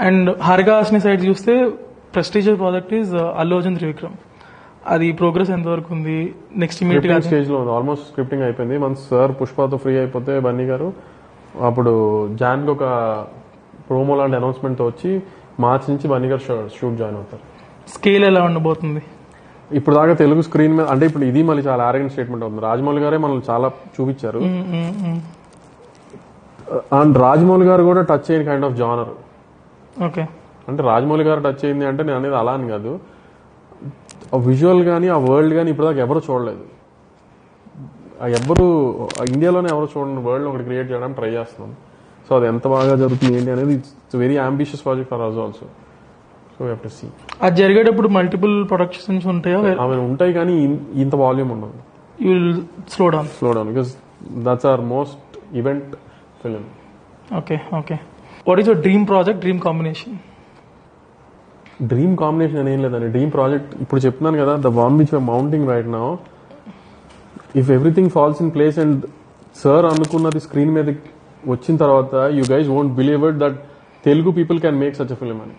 And హర్గాస్ని side చూస్తే prestigious project is Allu Arjun Trivikram. అది progress ఎంతవరకు ఉంది? నెక్స్ట్ ఇమీడియట్ స్టేజ్ లో ఉంది, ఆల్మోస్ట్ స్క్రిప్టింగ్ అయిపోయింది. మన సార్ పుష్పతో ఫ్రీ అయిపోతే బన్నీ గారు అప్పుడు జాన్ ఒక ప్రోమో లాంటి అనౌన్స్మెంట్ తో వచ్చి మార్చ్ నుంచి బన్నీ గారు షూట్ జాయిన్ అవుతారు. స్కేల్ ఎలా ఉండబోతుంది? ఇప్పుడు దాకా తెలుగు స్క్రీన్ మీద అంటే ఇప్పుడు ఇది మళ్ళీ చాలా ఆరోగెంట్ స్టేట్మెంట్ అవుతుంది. రాజమౌళి గారే మనల్ని చాలా చూపించారు అండ్ రాజమౌళి గారు కూడా టచ్ అయిన కైండ్ ఆఫ్ జానర్. ఓకే, అంటే రాజమౌళి గారు టచ్ అయింది అంటే నేను అనేది అలా అని కాదు, ఆ విజువల్ కానీ ఆ వరల్డ్ కానీ ఇప్పుడు దాకా ఎవరు చూడలేదు. ఎవరు ఇండియాలోనే ఎవరు చూడండి వరల్డ్ ఒకటి క్రియేట్ చేయడానికి ట్రై చేస్తున్నాం. సో అది ఎంత బాగా జరుగుతుంది ఏంటి అనేది it's very ambitious project for us also. So we have to see. అది జరిగేటప్పుడు మల్టిపుల్ ప్రొడక్షన్స్ ఉంటాయా? ఆమె ఉంటాయి కానీ ఇంత వాల్యూమ్ ఉండదు. You will slow down because that's our most event film. Okay okay. What is your dream project, dream combination? Dream combination అని ఏం లేదండి. డ్రీమ్ ప్రాజెక్ట్ ఇప్పుడు చెప్తున్నాను కదా, the one which are mounting right now, if everything falls in place and sir అనుకున్నది screen మీద వచ్చిన తర్వాత you guys won't believe it that Telugu people can make such a film అని.